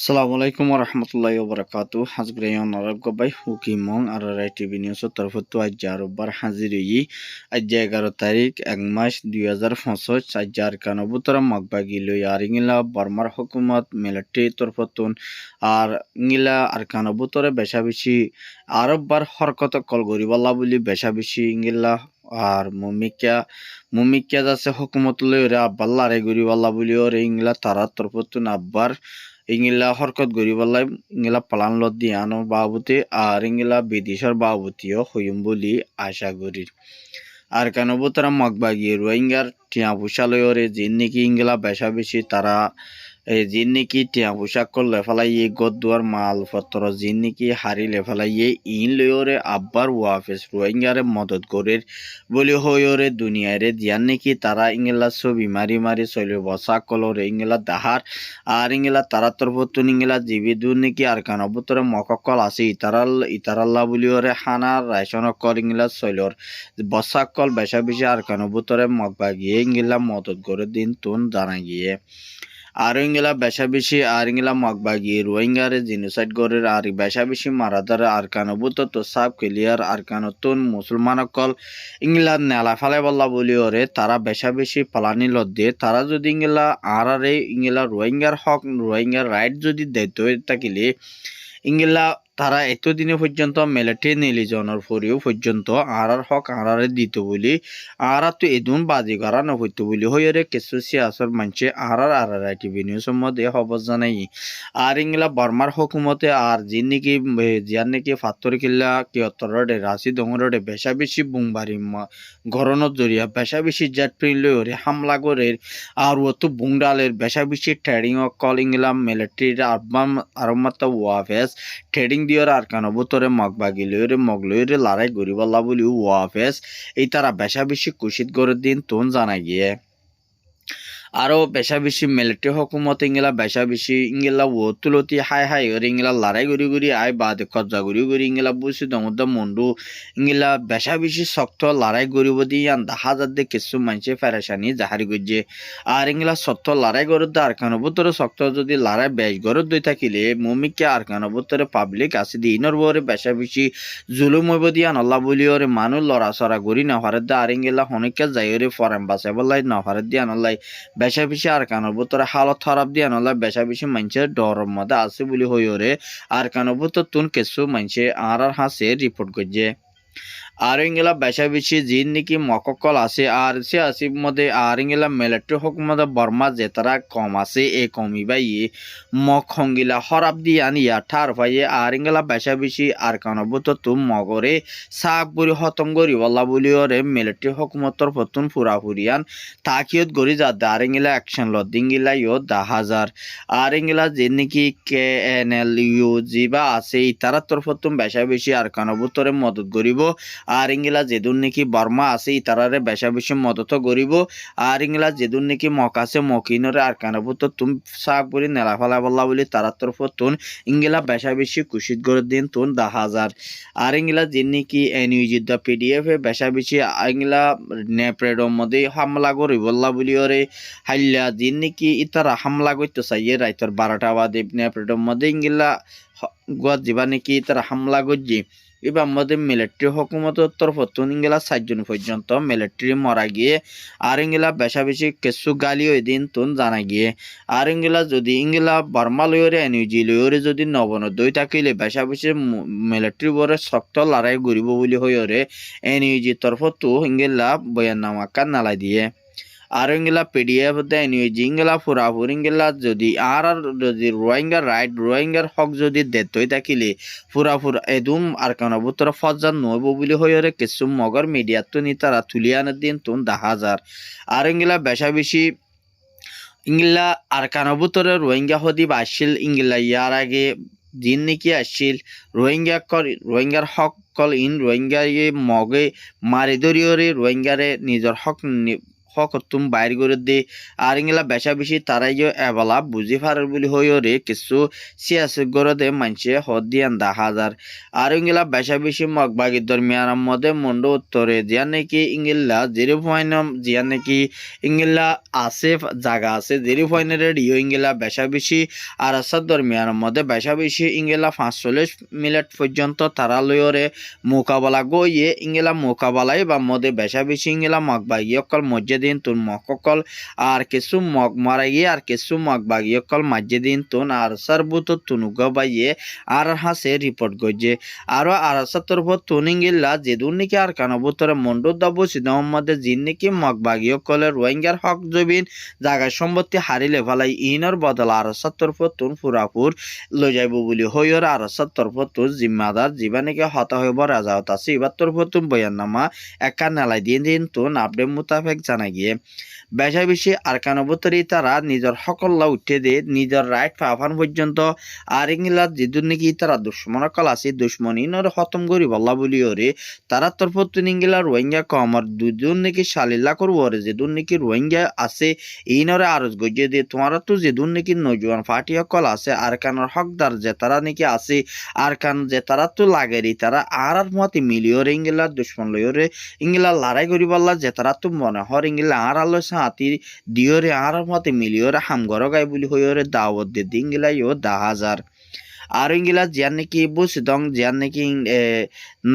Assalamu alaikum warahmatullahi wabarakatuh. Hasbrayon Arab Gobay Hukimong Ararai TV News Tarfutu Ajar Bar Haziri Ajay 11 তারিখ 1 মাস 2025 Ajar Kanabutra Magbagilo Yaringila Barmar Hukumat Military Torfutun আর ইংলা আর কানবুতরে বেশা বেশি আরব বার হরকত call গরিবাল্লা বলি বেশা বেশি ইংলা আর মুমিকা যাচ্ছে হুকুমত লইরে আব্বাল্লা রে গরিবাল্লা বলি ওরে ইংলা তারা তরফতুন আব্বার ইংলা হরকত গরিবাল্লাই ইংলা পালান লত দিয়ানো বাবুতে আর ইংলা বিদেশের বাবুতিও হইম বলি আশা করি আর কেন তারা মগবাগিয়ে রোহিঙ্গার টিয়া পুষালয়রে জিন নাকি ইংলা বেশা বেশি তারা জিন নাকি টিয়া পোশাক করলে ফেলাইয়ে গদুয়ার মাল পত্র জিন নাকি হারিলে ফেলাইয়ে ইন লয়রে আব্বার ওয়াফেস রোহিঙ্গারে মদত করে বলি হইরে দুনিয়ারে জিয়ান নাকি তারা ইংলা ছবি মারি মারি চলে বসা কলরে ইংলা দাহার আর ইংলা তারা তরফতুন ইংলা জীবিদুর নাকি আর কান অবতরে মককল আছে ইতারাল্লা বলি ওরে হানা রায়সন কল ইংলা চলর বসা কল বেশা বেশি আর কান অবতরে মগবা গিয়ে ইংলা মদত করে দিন তুন জানা গিয়ে আর ইংলা বেশা বেশি আর ইংলা মগবাগি রোহিঙ্গারে জিনোসাইড করে আর বেশা বেশি মারাদার আর কানবুত তো সাব ক্লিয়ার আর কানতুন মুসলমান কল ইংলা নেলা ফালে বল্লা বলি ওরে তারা বেশা বেশি পালানি লদ্দে তারা যদি ইংলা আরে ইংলা রোহিঙ্গার হক রোহিঙ্গার রাইট যদি দায়িত্ব থাকিলে ইংলা তারা এতদিনে পর্যন্ত মিলিটারি নিলিজনের পরেও পর্যন্ত আরার হক আরারে দিত বলি আরা তো এদুন বাজি করা নহইত বলি হইরে কিছু সিয়াসর মানছে আরার টিভি নিউজের মধ্যে খবর জানাই আর ইংলা বর্মার হুকুমতে আর জিন নাকি জিয়ার নাকি ফাত্তর কিল্লা কিয়ত্তরে রাশি দঙরে বেশা বেশি বুংবারি ঘরনত জরিয়া বেশা বেশি জেট প্রিন্টরে হামলা করে আর ও তো বুংডালের বেশা বেশি ট্রেডিং কল ইংলা মিলিটারির আরমাত্তা ওয়াফেস ট্রেডিং দিওর আর কানবুতরে মগবাগিলরে মগলরে লড়াই গরিবাল্লা বলি ওয়াফেস এই তারা বেশা বেশি কুশিত করে দিন তুন জানা গিয়ে আরো বেশা বেশি মিলিটারি হুকুমত ইংলা বেশা বেশি ইংলা ও তুলতি হাই হাই ওর ইংলা লড়াই গড়ি গড়ি আয় বাদে কজ্জা গড়ি গড়ি ইংলা বুঝি দমদ মন্ডু ইংলা বেশা বেশি শক্ত লড়াই গড়িব দিয়ে আন্দা হাজার দিয়ে কিছু মানুষে ফেরেশানি জাহারি গজ্জে আর ইংলা সত্য লড়াই গড়ত আর কানবুতরে শক্ত যদি লড়াই বেশ গড়ত দই থাকিলে মমিকে আর কানবুতরে পাবলিক আছে দিয়ে ইনর বরে বেশা বেশি জুলুম হইব দিয়ে আনল্লা বলি ওরে মানুষ লড়া চড়া গড়ি না হারে দা আর ইংলা হনিকে যাই ওরে ফরেন বাসে বলাই না হারে দিয়ে আনল্লাই বেশা বেশি আর কানোর ভিতরে হালত খারাপ দিয়ে নলা বেশা বেশি মানুষের ডরের মধ্যে আছে বলি হইরে আর কানোর ভিতর তুন কিছু মানুষে আর হাসে রিপোর্ট করছে আর ইংলা বেশা বেশি জিন নাকি মককল আছে আর সে আসির মধ্যে আর ইংলা মিলিটারি হুকুমত বর্মা যে তারা কম আছে এ কমি বাই মক হঙ্গিলা হরাব দিয়ে আনিয়া ঠার পাইয়ে আর ইংলা বেশা বেশি আর কানবত তুম মগরে সাক বুড়ি হতম গরি বল্লা বলি ওরে মিলিটারি হুকুমতর ফতুন ফুরা ফুরিয়ান তাকিয়ত গরি যা আর ইংলা অ্যাকশন ল দিঙ্গিলা ইয় 10,000 আর ইংলা যে নাকি KNLU জিবা আছে তারা তোর ফতুন বেশা বেশি আর কানবতরে মদত গরিব আর ইংলা যেদুন নাকি বর্মা আছে ইতারারে বেশা বেশি মদত করিব আর ইংলা যেদুন নাকি মক আছে মকিনরে আর কানাবুত তুম সাক বলি নেলা ফেলা বল্লা বলি তারার তরফ তুন ইংলা বেশা বেশি কুশিত করে দিন তুন 10,000 আর ইংলা যে নাকি এনইউজিদ PDF এ বেশা বেশি ইংলা নেপ্রেডর মধ্যে হামলা করি বল্লা বলি ওরে হাইলা দিন নাকি ইতারা হামলা করতে চাইয়ে রাইতর 12টা বাদে নেপ্রেডর মধ্যে ইংলা গুয়া যাবা নাকি ইতারা হামলা করছি এবার আমাদের মিলিটারি হুকুমতের তরফতুন ইংলা 7 জন পর্যন্ত মিলিটারি মরা গিয়ে আর ইংলা বেশা বেশি কিছু গালি ওই দিন তুন জানা গিয়ে আর ইংলা যদি ইংলা বর্মা লয়রে এনইউজি লয়রে যদি 99 থাকিলে বেশা বেশি মিলিটারি বরে শক্ত লড়াই গরিব বলি হইরে এনইউজি তরফতু ইংলা বয়াননামা কান নালাই দিয়ে আর ইংলা PDF দেয় নিউজি ইংলা ফুরাফুর ইংলা যদি আর যদি রোহিঙ্গার রাইট রোহিঙ্গার হক যদি দেতই থাকিলে ফুরাফুর এদুম আর কান বুতর ফজান নইব বলি হইরে কিছু মগর মিডিয়া তো নি তারা তুলি আনার দিন তুন 10,000 আর ইংলা বেশা বেশি ইংলা আর কান বুতরে রোহিঙ্গা হদি আসছিল ইংলা ইয়ার আগে দিন নাকি আসছিল রোহিঙ্গার হক কল ইন রোহিঙ্গা মগে মারি ধরিয়রে রোহিঙ্গারে নিজের হক হকতুম বাইর করে দে আর ইংলা বেশা বেশি তারাই এবেলা বুঝি পারে বলি হইরে কিছু সিয়াসত গড়ে দে মানছে হদ দিয়ান 10,000 আর ইংলা বেশা বেশি মগবাগি দরমিয়ানের মধ্যে মন্ড উত্তরে জিয়া নাকি ইংলা 0 জিয়া নাকি ইংলা আছে জায়গা আছে 0 রেডিও ইংলা বেশা বেশি আর আসার দরমিয়ানের মধ্যে বেশা বেশি ইংলা 45 মিনিট পর্যন্ত তারা লয়রে মোকাবেলা গইয়ে ইংলা মোকাবেলায় বা মধ্যে বেশা বেশি ইংলা মগবাগি অকল মসজিদিন তুন মককল আর কিছু মগ মারাইয়ে আর কিছু মগবাগি অকল মসজিদিন তুন আর সারবুত তুনুগ বাইয়ে আর হাসে রিপোর্ট গজে আরো আর সত্তর তুন ইংলা যেদুন নাকি আর কানবুতরে মন্ডুদ দাবু সিদ্ধমধ্যে জিন নাকি মগবাগি অকলে রোহিঙ্গার হক জবিন জায়গা সম্পত্তি হারিলে ফেলাই ইনর বদল আর সত্তর তুন ফুরাপুর লই যাইব বলি হইর আর সত্তর তুন জিম্মাদার জীবানিকে হতা হইব রাজাহত আছে 72 তুন বয়াননামা একা নেলাই দিন তুন আপডেট মোতাবেক জানা গিয়ে বেশা বেশি আর কানবতরি তারা নিজের সকল্লা উঠে দে নিজের রাইট পাফান পর্যন্ত আর ইংলা যেদুন নাকি তারা দুশ্মন কল আছে দুশ্মনী নর খতম করি বল্লা বলি ওরে তারা তরফত ইংলা রোহিঙ্গা কমর দুজন নাকি শালিল্লা করবো ওরে যেদুন নাকি রোহিঙ্গা আছে এই নরে আরজ গজিয়ে দিয়ে তোমারা তো যেদুন নাকি নজওয়ান ফাটি কল আছে আর কানোর হকদার যে তারা নাকি আছে আর কান যে তারা তো লাগেরি তারা আর মতে মিলিয়রে ইংলা দুশ্মন লইরে ইংলা লড়াই করি বললা যে তারা তো মনে হর ইংলা আর আলো সাঁতি দিয়রে আর মতে মিলিয়রে হামগর গাই বলি হইরে দাওয়াত দে ইংলা ইও 10,000 আর ইংলা জিয়ান নাকি বুসিদং জিয়ান নাকি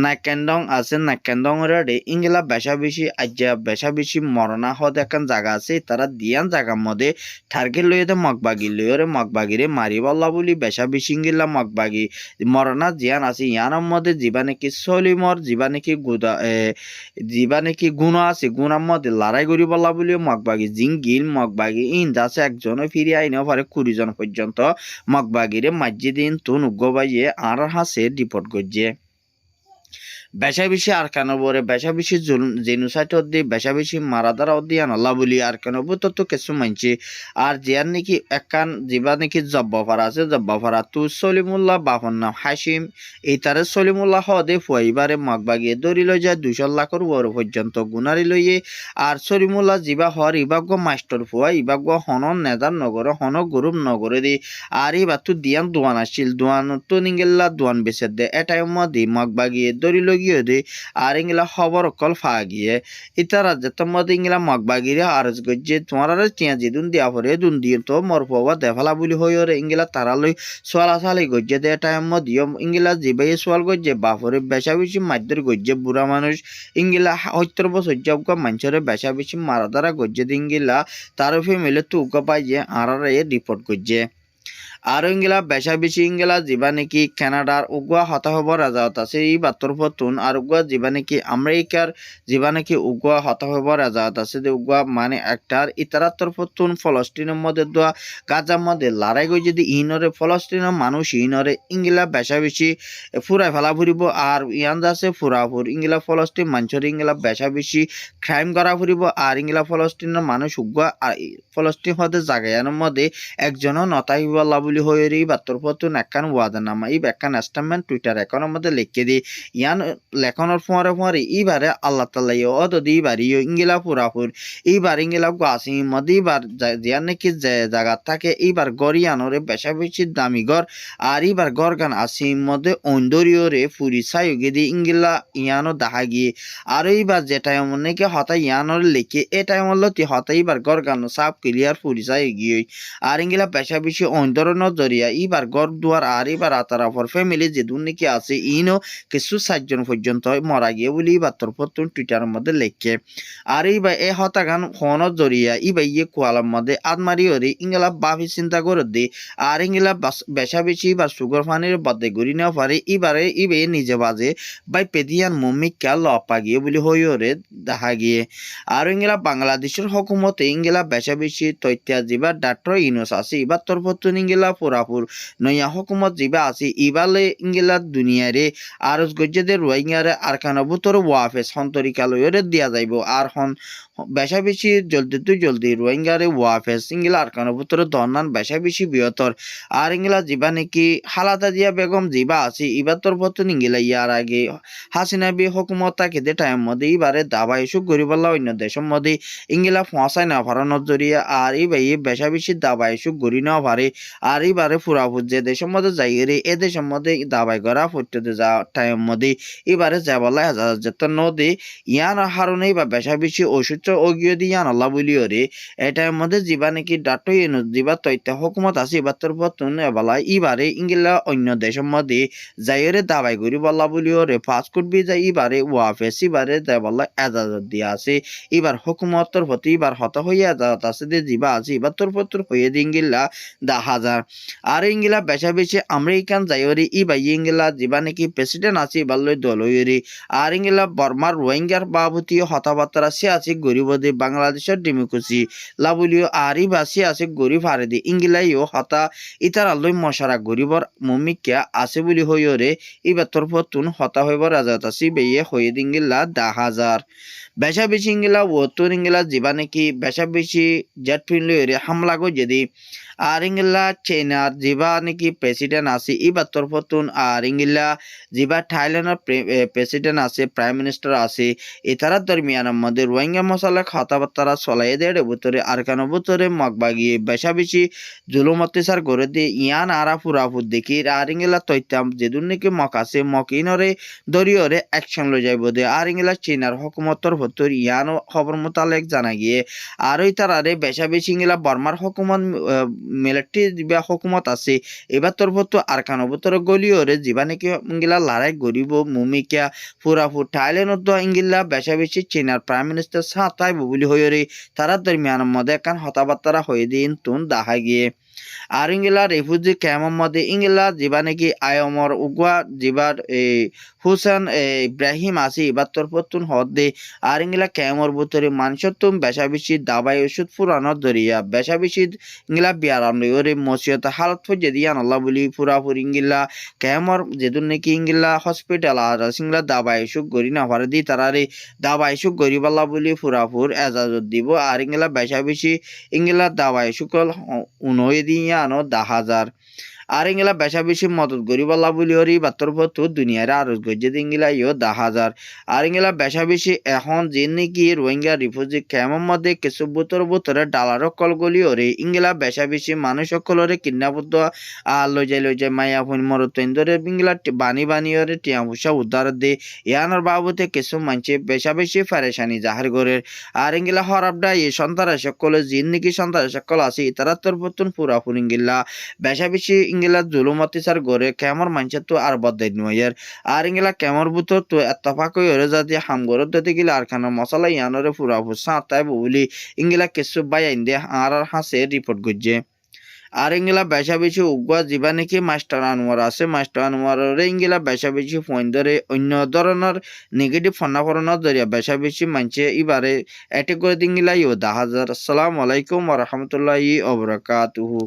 নাকেন্দং আছে নাকেন্দং রে ইংলা বেশা বেশি আজ্জা বেশা বেশি মরনা হদ একান জায়গা আছে তারা দিয়ান জায়গার মধ্যে টার্গেট লইয়ে মগবাগি লইরে মগবাগিরে মারি বল্লা বলি বেশা বেশি ইংলা মগবাগি মরনা জিয়ান আছে ইয়ানোর মধ্যে জিবা নাকি সলিমর জিবা নাকি গুদা জিবা নাকি গুণ আছে গুণার মধ্যে লড়াই করি বল্লা বলি মগবাগি জিঙ্গিল মগবাগি ইন্দা আছে একজনও ফিরে আইনেও পারে 20 জন পর্যন্ত মগবাগিরে মসজিদিন তুন উগ্গবাইয়ে আর হাসে রিপোর্ট করছে বেশা বেশি আর কেন বরে বেশা বেশি জেনুসাইট অব্দি বেশা বেশি মারাদার অব্দি আনল্লা বলি আর কেন তো কিছু মানছে আর জিয়ার নাকি একান জিবা নাকি জব্বাফারা আছে জব্বাফারা তু সলিমুল্লাহ বাপন নাম হাসিম এই তারে সলিমুল্লাহ হদে ফুয়াইবারে মগবাগিয়ে দড়ি লই যায় 200 লাখের বড় পর্যন্ত গুনারি লইয়ে আর সলিমুল্লাহ জিবা হর ইবাগ্য মাস্টার ফুয়া ইবাগ্য হনন নেদার নগর হন গরুম নগরে দি আর ইবা তু দিয়ান দোয়ান আসছিল দোয়ান তো নিঙ্গেল্লা দোয়ান বেসে দে এটাই মধ্যে মগবাগিয়ে দড়ি লই দে আর ইংলা খবর কল ফা গিয়ে ইতারা যেতম মধ্যে ইংলা মগবাগিরে আরজ গজ্জে তোমার টিয়া যেদুন দিয়া পরে দুন দিয়ে তো মর পাবা দেফালা বলি হইরে ইংলা তারা লই সোয়ালা সালি গজ্জে দে টাইম মধ্যে ইংলা জিবাই সোয়াল গজ্জে বাপরে বেশা বেশি মাদ্দর গজ্জে বুড়া মানুষ ইংলা 70 বছর যোগ্য মানুষের বেশা বেশি মারা দ্বারা গজ্জে দি ইংলা তার ফ্যামিলি তো উকা পাই যে আর রিপোর্ট গজ্জে আর ইংলা বেশা বেশি ইংলা যিবা নাকি কানাডার উগুয়া হতা হব রাজাহত আছে এই 72 তুন আর উগুয়া যিবা নাকি আমেরিকার যিবা নাকি উগুয়া হতা হব রাজাহত আছে যে উগুয়া মানে একটার ইতারার তরফ তুন ফলস্তিনের মধ্যে দোয়া গাজার মধ্যে লড়াই করে যদি ইনরে ফলস্তিনের মানুষ ইনরে ইংলা বেশা বেশি ফুরাই ফেলা ফুরিব আর ইয়ান আছে ফুরাফুর ইংলা ফলস্তিন মানুষের ইংলা বেশা বেশি ক্রাইম করা ফুরিব আর ইংলা ফলস্তিনের মানুষ উগুয়া আর ফলস্তিন হতে জায়গার মধ্যে একজনও নতাই বলা বলি হইরি 72 তুন একখান ওয়াদানামা এই একখান স্টেটমেন্ট টুইটার অ্যাকাউন্টের মধ্যে লিখে দি ইয়ান লেখনের পরে এইবারে আল্লাহ তাআলা অদ দিবারি ইংলা পুরাপুর এইবার ইংলা গাছি মধ্যে এইবার জিয়ান নাকি জায়গা থাকে এইবার গরিয়ানরে বেশা বেশি দামি ঘর আর এইবার গরগান আসি মধ্যে ঐন্দরিয়রে ফুরি সাইগে দি ইংলা ইয়ানো দেখা গিয়ে আর এইবার যেটাই মনে নাকি হতা ইয়ানোর লিখে এটাই মূলত হতা এইবার গরগান সাপ ক্লিয়ার ফুরি সাই গিয়ে আর ইংলা বেশা বেশি ঐন্দরন জরিয়া এইবার গড় দুয়ার আর এবার আতারাফর ফ্যামিলি যে দুর্নীতি আছে ইনও কিছু 7 জন পর্যন্ত মারা গিয়ে বলি 72 তুন টুইটারের মধ্যে লেখে আর এইবার এ হতাগান ফোন জরিয়া ইবা ইয়ে কোয়ালার মধ্যে আদমারি ওরে ইংলা বাফি চিন্তা করে দে আর ইংলা বেশা বেশি বা সুগার পানির বদে ঘুরি নেওয়া পারে এবারে ইবে নিজে বাজে বাই পেদিয়ান মমিকা লপা গিয়ে বলি হই ওরে দেখা গিয়ে আর ইংলা বাংলাদেশের হকুমতে ইংলা বেশা বেশি তথ্য যিবা ডাক্তার ইউনুস আছে এবার তরফতুন ইংলা পুরাপুর নয়া হকুমত যিবা আছে ইবালে ইংলা দুনিয়ারে আরজ গজ্জেদের রোহিঙ্গারে আর কানবুতর ওয়াফেস হন্তরিকালয়রে দিয়া যাইব আর বেশা বেশি জলদি রোহিঙ্গারে ওয়াফেস ইংলা আরকানো ভিতরে দন্নান বেশা বেশি বৃহত্তর আর ইংলা জিবা নাকি হালাতা জিয়া বেগম জিবা আছে ইবাতর পতন ইংলা ইয়ার আগে হাসিনা বি হুকুমত তাকে টাইম মধ্যে এবারে দাবা ইস্যু গরিবাল্লা অন্য দেশের মধ্যে ইংলা ফসায় না ফারানোর জরিয়া আর এই বেশা বেশি দাবা ইস্যু গড়ি না পারে আর এবারে ফুরাফুর যে দেশের মধ্যে যাই রে এ দেশের মধ্যে দাবাই করা ফুটতে যা টাইম মধ্যে এবারে যাবলা হাজার যেত নদী ইয়ান হারণেই বা বেশা বেশি ওষুধ অগিয়ে দিয়ে ইয়ান আল্লাহ বলিও রে এটার মধ্যে যিবা নাকি ডাটো ইনু যিবা তৈত্য হুকুমত আছে এবার পতুন এবালা ইবারে ইংলা অন্য দেশের মধ্যে যাইরে দাবাই করি বল্লা বলিও রে পাসপোর্ট বি যাই ইবারে ওয়াফেস ইবারে দেবল্লা এজাজত দিয়া আছে এবার হুকুমতর প্রতি এবার হত হইয়া এজাজত আছে যে যিবা আছে এবার পত্র হইয়ে দিন গিল্লা 10,000 আর ইংলা বেশা বেশি আমেরিকান যাইরে ইবাই ইংলা যিবা নাকি প্রেসিডেন্ট আছে এবার লই দলইরে আর ইংলা বর্মার রোহিঙ্গার বাবতীয় হতাবার্তা সে আছে গরিবদে বাংলাদেশের ডেমোক্রেসি লাবুলিও আরি বাসি আছে গরিব হারেদি ইংলাইও হতা ইতার আল্লই মশারা গরিবর মমিকা আছে বলি হইরে ইবার তোর ফতুন হতা হইব রাজাত আসি বেয়ে হয়ে দিঙ্গিল্লা 10,000 বেশা বেশি ইংলা ও তোর ইংলা যিবা নাকি বেশা বেশি জেট ফিনলে হামলা গো যদি আর ইংলা চাইনার যিবা নাকি প্রেসিডেন্ট আছে ইবার তোর ফতুন আর ইংলা যিবা থাইল্যান্ডের প্রেসিডেন্ট আছে প্রাইম মিনিস্টার আছে এতারা দরমিয়ানের মধ্যে রোহিঙ্গা মশালা কথাবার্তা চলাই দেড় ভিতরে আর কেন ভিতরে মগবাগিয়ে বেশা বেশি জুলুম অত্যাচার করে দিয়ে ইয়ান আরা ফুরাফুর দেখি আর ইংলা তৈতাম যেদুন নাকি মক আছে মকিনরে দরিয়রে অ্যাকশন লই যাইব দে আর ইংলা চীনার হকুমতর ভিতর ইয়ান খবর মোতালেক জানা গিয়ে আর ওই তারারে বেশা বেশি ইংলা বর্মার হকুমত মিলিটারি বা হকুমত আছে এবার তোর ভিতর আর কেন ভিতরে গলিওরে যিবা নাকি ইংলা লড়াই গরিব মুমিকা ফুরাফুর থাইল্যান্ড ইংলা বেশা বেশি চীনার প্রাইম মিনিস্টার সাঁতাই বুলি হইরে তারা দরমিয়ানের মধ্যে একখান হতাবার্তা হয়ে দিন তুন দেখা গিয়ে আর ইংলা রেফিউজি ক্যাম্পের মধ্যে ইংলা যিবা নাকি আয়মর উগুয়া যিবার হুসেন ইব্রাহিম আছে এবার তোর পতুন হদ দে আর ইংলা ক্যাম্পর ভিতরে মানুষের তুম বেশা বেশি দাবাই ওষুধ ফুরানোর দরিয়া বেশা বেশি ইংলা বিয়ারাম ওরে মসিয়ত হালত ফজে দিয়ে আল্লাহ বলি ফুরাফুর ইংলা ক্যাম্পর যেদুন নাকি ইংলা হসপিটাল আর সিংলা দাবাই ওষুধ গড়ি না পারে দি তারারে দাবাই ওষুধ গরিবাল্লা বলি ফুরাফুর এজাজত দিব আর ইংলা বেশা বেশি ইংলা দাবাই ওষুধ উনই দিয়ে আনো 10,000 আর ইংলা বেশা বেশি মদত গরিবাল্লা বলি হরি বাত্তর পত্র দুনিয়ার আর গজ্জে ইংলা ইও 10,000 আর ইংলা বেশা বেশি এখন যে নাকি রোহিঙ্গা রিফিউজি ক্যাম্পের মধ্যে কিছু ভিতরে ডালার কল গলি হরে ইংলা বেশা বেশি মানুষ সকলরে কিডন্যাপত আর লই যায় মায়া ফোন মরতেন্দরে ইংলা বানি হরে টিয়া পয়সা উদ্ধার দে ইয়ানোর বাবুতে কিছু মানছে বেশা বেশি ফারেশানি জাহার গরের আর ইংলা হরাবডা এই সন্তারা সকলে যে নাকি সন্তারা সকল আছে তারা তোর পতুন পুরাপুরি ইংলা বেশা বেশি ইংলা জুলুম অত্যাচার গড়ে কেমর মানছে তো আর বদাই নয়ের আর ইংলা কেমর বুতো তো এতফাক হয়ে যাতে হাম গরত দিতে গেলে আর খানা মশলা ইয়ানরে ফুরাফু সাঁতাই বলি ইংলা কিছু বাই আইন দিয়ে আর হাসে রিপোর্ট করছে আর ইংলা বেশা বেশি উগুয়া যিবা নাকি মাস্টার আনোয়ার আছে মাস্টার আনোয়ারের ইংলা বেশা বেশি ফোন ধরে অন্য ধরনের নেগেটিভ ফন্নাফরণের জরিয়া বেশা বেশি মানছে এবারে অ্যাটেক করে দিন গিলা ইও 10,000 আসসালামু আলাইকুম ওয়া রাহমাতুল্লাহি ওয়া বারাকাতুহু।